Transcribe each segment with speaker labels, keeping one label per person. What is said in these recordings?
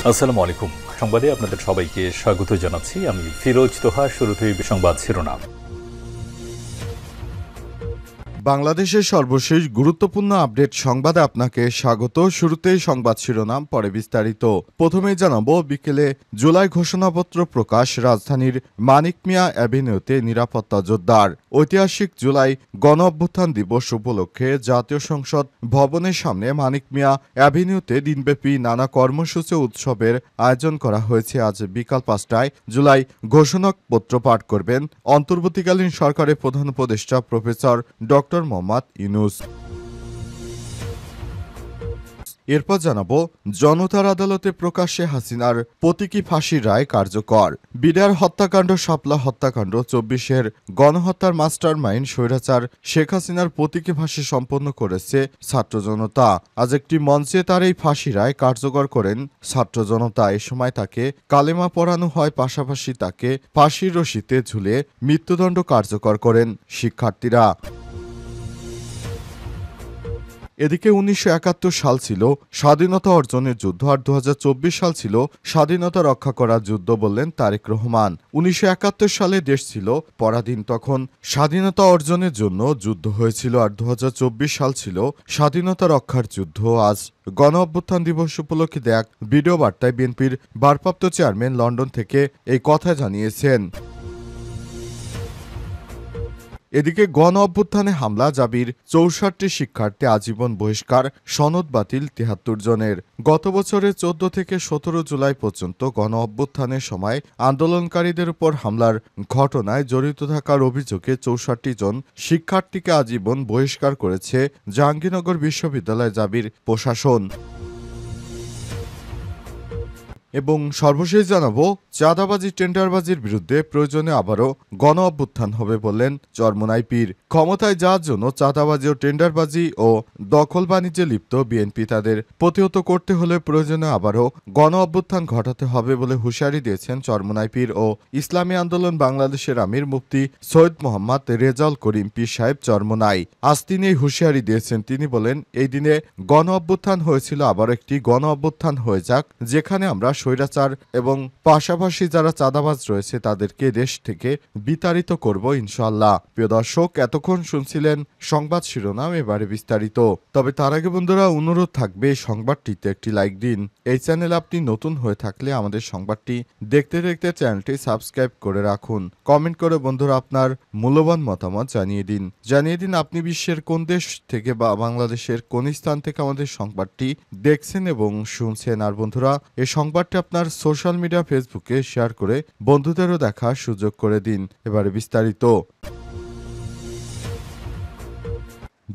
Speaker 1: আসসালামু আলাইকুম। সংবাদে আপনাদের সবাইকে স্বাগত জানাচ্ছি। আমি ফিরোজ তোহা। শুরুতেই সংবাদ শিরোনাম।
Speaker 2: বাংলাদেশের সর্বশেষ গুরুত্বপূর্ণ আপডেট সংবাদে আপনাকে স্বাগত। শুরুতেই সংবাদ শিরোনাম, পরে বিস্তারিত। প্রথমেই জানাবো, বিকেলে জুলাই ঘোষণাপত্র প্রকাশ, রাজধানীর মানিক মিয়া অ্যাভিনিউতে নিরাপত্তা জোরদার। ঐতিহাসিক জুলাই গণ অভ্যুত্থান দিবস উপলক্ষে জাতীয় সংসদ ভবনের সামনে মানিক মিয়া অ্যাভিনিউতে দিনব্যাপী নানা কর্মসূচি উৎসবের আয়োজন করা হয়েছে। আজ বিকাল ৫টায় জুলাই ঘোষণাপত্র পাঠ করবেন অন্তর্বর্তীকালীন সরকারের প্রধান উপদেষ্টা প্রফেসর ডক্টর মোহাম্মদ ইউনূস। এরপর জানাবো, জনতার আদালতে প্রকাশ্যে হাসিনার প্রতীকী ফাঁসির রায় কার্যকর। বিডার হত্যাকাণ্ড, শাপলা হত্যাকাণ্ড, ২৪-এর গণহত্যার মাস্টার মাইন্ড স্বৈরাচার শেখ হাসিনার প্রতীকী ফাঁসি সম্পন্ন করেছে ছাত্র জনতা। আজ একটি মঞ্চে তার এই ফাঁসি রায় কার্যকর করেন ছাত্র জনতা। এ সময় তাকে কালেমা পড়ানো হয়, পাশাপাশি তাকে ফাঁসির রশিতে ঝুলে মৃত্যুদণ্ড কার্যকর করেন শিক্ষার্থীরা। এদিকে ১৯৭১ সাল ছিল স্বাধীনতা অর্জনের যুদ্ধ, আর ২০২৪ সাল ছিল স্বাধীনতা রক্ষা করার যুদ্ধ বললেন তারেক রহমান। ১৯৭১ সালে দেশ ছিল পরাধীন, তখন স্বাধীনতা অর্জনের জন্য যুদ্ধ হয়েছিল, আর ২০২৪ সাল ছিল স্বাধীনতা রক্ষার যুদ্ধ। আজ গণ অভ্যুত্থান দিবস উপলক্ষে এক ভিডিও বার্তায় বিএনপির ভারপ্রাপ্ত চেয়ারম্যান লন্ডন থেকে এই কথা জানিয়েছেন। এদিকে গণ অভ্যুত্থানে হামলা, জাবির ৬৪ শিক্ষার্থী আজীবন বহিষ্কার, সনদ বাতিল ৭৩ জনের। গত বছরের ১৪ থেকে ১৭ জুলাই পর্যন্ত গণ অভ্যুত্থানের সময় আন্দোলনকারীদের উপর হামলার ঘটনায় জড়িত থাকার অভিযোগে ৬৪ জন শিক্ষার্থীকে আজীবন বহিষ্কার করেছে জাহাঙ্গীরনগর বিশ্ববিদ্যালয় জাবির প্রশাসন। এবং সর্বশেষ জানাবো, চাঁদাবাজি টেন্ডারবাজির বিরুদ্ধে প্রয়োজনে আবারও গণ অভ্যুত্থান হবে বললেন চরমোনাই পীর। ক্ষমতায় যাওয়ার জন্য চাঁদাবাজি ও টেন্ডারবাজি ও দখল বাণিজ্যে লিপ্ত বিএনপি তাদের প্রতিহত করতে হলে প্রয়োজনে আবারও গণ অভ্যুত্থান ঘটাতে হবে বলে হুঁশিয়ারি দিয়েছেন চরমোনাই পীর ও ইসলামী আন্দোলন বাংলাদেশের আমির মুফতি সৈয়দ মোহাম্মদ রেজাউল করিম পীর সাহেব চরমোনাই। আজ তিনি এই হুঁশিয়ারি দিয়েছেন। তিনি বলেন, এই দিনে গণ অভ্যুত্থান হয়েছিল, আবার একটি গণ অভ্যুত্থান হয়ে যাক, যেখানে আমরা স্বৈরাচার এবং পাশাপাশি যারা চাঁদাবাজ রয়েছে তাদেরকে দেশ থেকে বিতাড়িত করব ইনশাআল্লাহ। প্রিয় দর্শক, এতক্ষণ শুনছিলেন সংবাদ শিরোনাম, এবারে বিস্তারিত। তবে তার আগে বন্ধুরা, অনুরোধ থাকবে এই সংবাদটিতে একটি লাইক দিন। এই চ্যানেলে আপনি নতুন হয়ে থাকলে আমাদের সংবাদটি দেখতে দেখতে চ্যানেলটি সাবস্ক্রাইব করে রাখুন। কমেন্ট করে বন্ধুরা আপনার মূল্যবান মতামত জানিয়ে দিন আপনি বিশ্বের কোন দেশ থেকে বা বাংলাদেশের কোন স্থান থেকে আমাদের সংবাদটি দেখছেন এবং শুনছেন। আর বন্ধুরা, এই সংবাদটি আপনার সোশ্যাল মিডিয়া ফেসবুকে শেয়ার করে বন্ধুদেরও দেখার সুযোগ করে দিন। এবারে বিস্তারিত।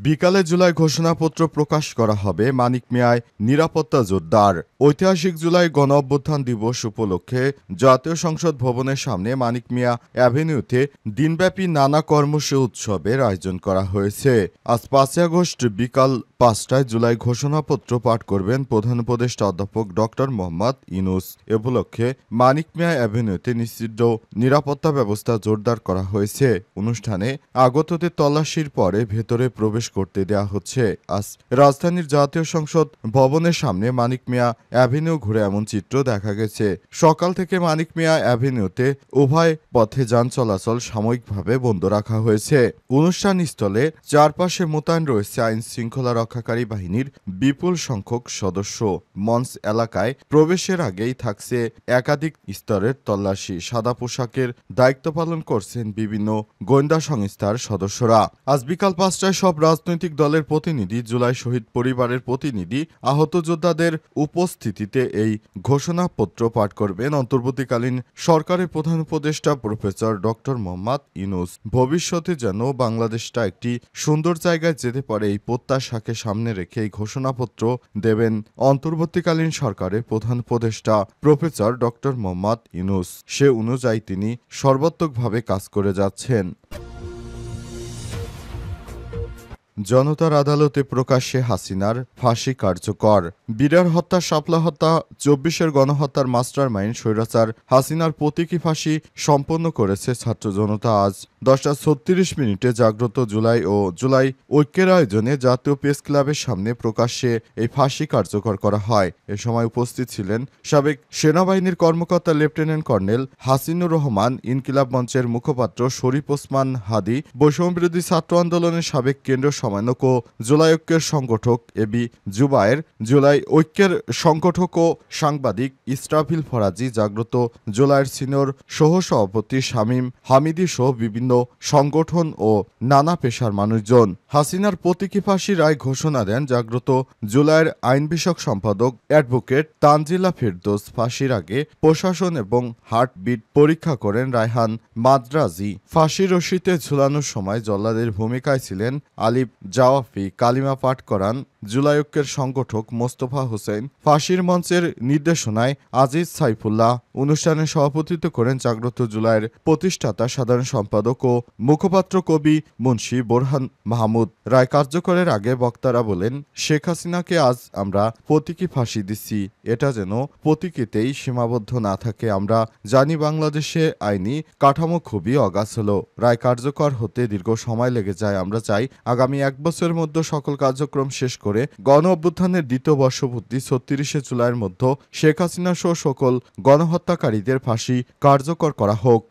Speaker 2: বিকালে জুলাই ঘোষণাপত্র প্রকাশ করা হবে, মানিক মিয়ায় নিরাপত্তা জোরদার। ঐতিহাসিক জুলাই গণ অভ্যুত্থান দিবস উপলক্ষে জাতীয় সংসদ ভবনের সামনে মানিক মিয়া অ্যাভিনিউতে দিনব্যাপী নানা কর্মসূচি উৎসবের আয়োজন করা হয়েছে। আজ ৫ আগস্ট বিকাল ৫টায় জুলাই ঘোষণাপত্র পাঠ করবেন প্রধান উপদেষ্টা অধ্যাপক ডক্টর মোহাম্মদ ইউনূস। এ উপলক্ষে মানিক মিয়া অ্যাভিনিউতে নিশ্চিত নিরাপত্তা ব্যবস্থা জোরদার করা হয়েছে। অনুষ্ঠানে আগতদের তল্লাশির পরে ভেতরে প্রবেশ করতে দেয়া হচ্ছে। আজ রাজধানীর জাতীয় সংসদ ভবনের সামনে মানিক মিয়া অ্যাভিনিউ ঘুরে এমন চিত্র দেখা গেছে। সকাল থেকে মানিক মিয়া অ্যাভিনিউতে উভয় পথে যান চলাচল সাময়িকভাবে বন্ধ রাখা হয়েছে। অনুষ্ঠান স্থলে চারপাশে মোতায়েন রয়েছে আইন শৃঙ্খলা রক্ষাকারী বাহিনীর বিপুল সংখ্যক সদস্য। মঞ্চ এলাকায় প্রবেশের আগেই থাকছে একাধিক স্তরের তল্লাশি। সাদা পোশাকের দায়িত্ব পালন করছেন বিভিন্ন গোয়েন্দা সংস্থার সদস্যরা। আজ বিকাল ৫টায় সব রাজনৈতিক দলের প্রতিনিধি, জুলাই শহীদ পরিবারের প্রতিনিধি, আহত যোদ্ধাদের উপস্থিতিতে এই ঘোষণাপত্র পাঠ করবেন অন্তর্বর্তীকালীন সরকারের প্রধান উপদেষ্টা প্রফেসর ডক্টর মোহাম্মদ ইউনূস। ভবিষ্যতে যেন বাংলাদেশটা একটি সুন্দর জায়গায় যেতে পারে, এই প্রত্যাশাকে সামনে রেখে এই ঘোষণাপত্র দেবেন অন্তর্বর্তীকালীন সরকারের প্রধান উপদেষ্টা প্রফেসর ডক্টর মোহাম্মদ ইউনূস। সে অনুযায়ী তিনি সর্বাত্মকভাবে কাজ করে যাচ্ছেন। জনতার আদালতে প্রকাশ্যে হাসিনার ফাঁসি কার্যকর। বিরার হত্যা, শাপলা হত্যা, ২৪-এর গণহত্যার মাস্টারমাইন্ড স্বৈরাচার হাসিনার প্রতীকী ফাঁসি সম্পন্ন করেছে ছাত্র জনতা। আজ 10:36 জাগ্রত জুলাই ও জুলাই ঐক্যের আয়োজনে জাতীয় প্রেস ক্লাবের সামনে প্রকাশ্যে এই ফাঁসি কার্যকর করা হয়। এ সময় উপস্থিত ছিলেন সাবেক সেনাবাহিনীর কর্মকর্তা লেফটেন্যান্ট কর্নেল হাসিনুর রহমান, ইনকিলাব মঞ্চের মুখপাত্র শরীফ ওসমান হাদি, বৈষম্যবিরোধী ছাত্র আন্দোলনের সাবেক কেন্দ্রীয় সমন্বয়ক ও জুলাই ঐক্যের সংগঠক এবি জুবায়ের, জুলাই ঐক্যের সংগঠক ও সাংবাদিক ইসরাফিল ফরাজি, জাগ্রত জুলাইয়ের সিনিয়র সহসভাপতি শামীম হামিদি সহ বিভিন্ন সংগঠন ও নানা পেশার মানুষজন। হাসিনার প্রতীকী ফাঁসির রায় ঘোষণা দেন জাগ্রত জুলাইয়ের আইন বিষয়ক সম্পাদক অ্যাডভোকেট তানজিলা ফেরদৌস। ফাঁসির আগে প্রশাসন এবং হার্টবিট পরীক্ষা করেন রায়হান মাদ্রাজি। ফাঁসির রশিতে ঝুলানোর সময় জল্লাদের ভূমিকায় ছিলেন আলিফ জাওয়াফি। কালিমা পাঠ করান জুলাই ঐক্যের সংগঠক মোস্তফা হোসেন। ফাঁসির মঞ্চের নির্দেশনায় আজিজ সাইফুল্লাহ। অনুষ্ঠানে সভাপতিত্ব করেন জাগ্রত জুলাইয়ের প্রতিষ্ঠাতা সাধারণ সম্পাদক ও মুখপাত্র কবি মুন্সি বোরহান মাহমুদ। রায় কার্যকরের আগে বক্তারা বলেন, শেখ হাসিনাকে আজ আমরা প্রতীকী ফাঁসি দিচ্ছি, এটা যেন প্রতীকীতেই সীমাবদ্ধ না থাকে। আমরা জানি বাংলাদেশে আইনি কাঠামো খুবই অগাছল, রায় কার্যকর হতে দীর্ঘ সময় লেগে যায়। আমরা চাই আগামী 1 বছরের মধ্যে সকল কার্যক্রম শেষ করে গণ অভ্যুত্থানের দ্বিতীয় বর্ষপূর্তি ৩৬শে জুলাইয়ের মধ্যে শেখ হাসিনা সহ সকল গণহত্যাকারীদের ফাঁসি কার্যকর করা হোক।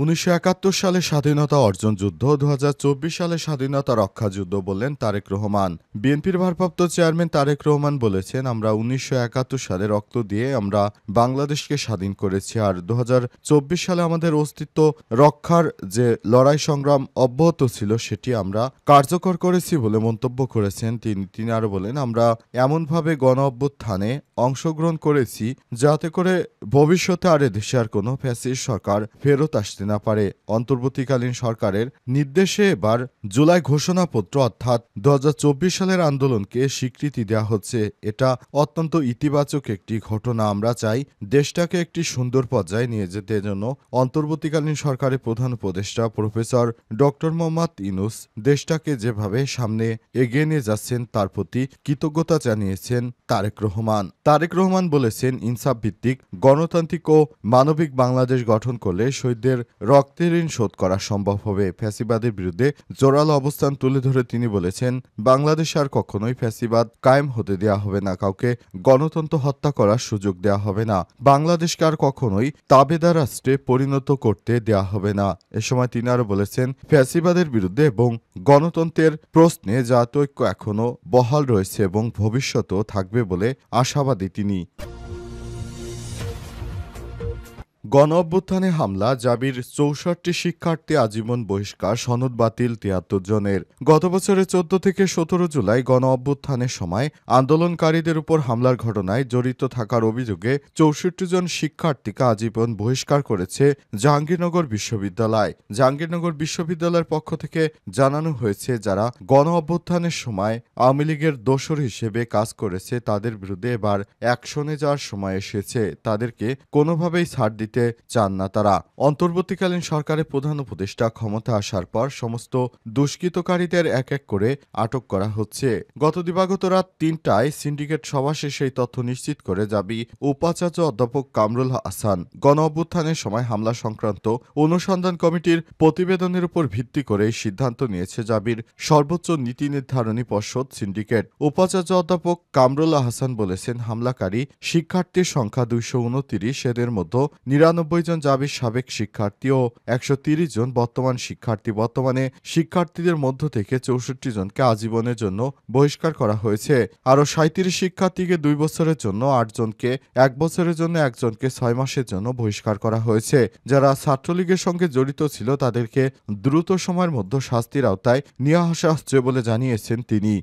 Speaker 2: ১৯৭১ সালে স্বাধীনতা অর্জন যুদ্ধ, ২০২৪ সালে স্বাধীনতা রক্ষা যুদ্ধ বললেন তারেক রহমান। বিএনপির ভারপ্রাপ্ত চেয়ারম্যান তারেক রহমান বলেছেন, আমরা ১৯৭১ সালে রক্ত দিয়ে আমরা বাংলাদেশকে স্বাধীন করেছি, আর ২০২৪ সালে আমাদের অস্তিত্ব রক্ষার যে লড়াই সংগ্রাম অব্যাহত ছিল সেটি আমরা কার্যকর করেছি বলে মন্তব্য করেছেন তিনি আরও বলেন, আমরা এমনভাবে গণ অভ্যুত্থানে অংশগ্রহণ করেছি যাতে করে ভবিষ্যতে আর এদেশে আর কোনো ফ্যাসিস্ট সরকার ফেরত আসতে না পারে। অন্তর্বর্তীকালীন সরকারের নির্দেশে এবার জুলাই ঘোষণাপত্র অর্থাৎ ২০২৪ সালের আন্দোলনকে স্বীকৃতি দেওয়া হচ্ছে। এটা অত্যন্ত ইতিবাচক একটি ঘটনা। আমরা চাই দেশটাকে একটি সুন্দর পর্যায়ে নিয়ে যেতে জন্য অন্তর্বর্তীকালীন সরকারের প্রধান উপদেষ্টা প্রফেসর ডক্টর মোহাম্মদ ইউনূস দেশটাকে যেভাবে সামনে এগিয়ে নিয়ে যাচ্ছেন তার প্রতি কৃতজ্ঞতা জানিয়েছেন তারেক রহমান। তারেক রহমান বলেছেন, ইনসাফ ভিত্তিক গণতান্ত্রিক ও মানবিক বাংলাদেশ গঠন করলে শহীদদের রক্তের ঋণ শোধ করা সম্ভব হবে। ফ্যাসিবাদের বিরুদ্ধে জোরালো অবস্থান তুলে ধরে তিনি বলেছেন, বাংলাদেশ আর কখনোই ফ্যাসিবাদ কায়েম হতে দেওয়া হবে না, কাউকে গণতন্ত্র হত্যা করার সুযোগ দেওয়া হবে না, বাংলাদেশকে আর কখনোই তাবেদার রাষ্ট্রে পরিণত করতে দেওয়া হবে না। এ সময় তিনি আরও বলেছেন, ফ্যাসিবাদের বিরুদ্ধে এবং গণতন্ত্রের প্রশ্নে জাতীয় ঐক্য এখনও বহাল রয়েছে এবং ভবিষ্যতেও থাকবে বলে আশাবাদী তিনি। গণ অভ্যুত্থানে হামলা, জাবির ৬৪ শিক্ষার্থী আজীবন বহিষ্কার, সনদ বাতিল ৭৩ জনের। গত বছরের ১৪ থেকে ১৭ জুলাই গণ অভ্যুত্থানের সময় আন্দোলনকারীদের উপর হামলার ঘটনায় জড়িত থাকার অভিযোগে ৬৪ জন শিক্ষার্থীকে আজীবন বহিষ্কার করেছে জাহাঙ্গীরনগর বিশ্ববিদ্যালয়। জাহাঙ্গীরনগর বিশ্ববিদ্যালয়ের পক্ষ থেকে জানানো হয়েছে, যারা গণ অভ্যুত্থানের সময় আওয়ামী লীগের দোসর হিসেবে কাজ করেছে তাদের বিরুদ্ধে এবার অ্যাকশনে যাওয়ার সময় এসেছে। তাদেরকে কোনোভাবেই ছাড় দিতে চান না তারা। অন্তর্বর্তীকালীন সরকারের প্রধান উপদেষ্টা ক্ষমতা আসার পর সমস্ত দুষ্কৃতকারীদের এক এক করে আটক করা হচ্ছে। গত দিবাগত রাত ৩টায় সিন্ডিকেট সভা শেষে এই তথ্য নিশ্চিত করে জাবি উপাচার্য অধ্যাপক কামরুল হাসান। গণ অভ্যুত্থানের সময় হামলা সংক্রান্ত অনুসন্ধান কমিটির প্রতিবেদনের উপর ভিত্তি করে এই সিদ্ধান্ত নিয়েছে জাবির সর্বোচ্চ নীতি নির্ধারণী পর্ষদ সিন্ডিকেট। উপাচার্য অধ্যাপক কামরুল হাসান বলেছেন, হামলাকারী শিক্ষার্থীর সংখ্যা ২২৯, এদের মধ্যে ৯৯ জন জাবির সাবেক শিক্ষার্থী ও ১৩০ জন বর্তমান শিক্ষার্থী। বর্তমানে শিক্ষার্থীদের মধ্য থেকে ৬৪ জনকে আজীবনের জন্য বহিষ্কার করা হয়েছে। আরও ৩৭ শিক্ষার্থীকে ২ বছরের জন্য, ৮ জনকে ১ বছরের জন্য, ১ জনকে ৬ মাসের জন্য বহিষ্কার করা হয়েছে। যারা ছাত্রলীগের সঙ্গে জড়িত ছিল তাদেরকে দ্রুত সময়ের মধ্যে শাস্তির আওতায় নিয়ে আসা হচ্ছে বলে জানিয়েছেন তিনি।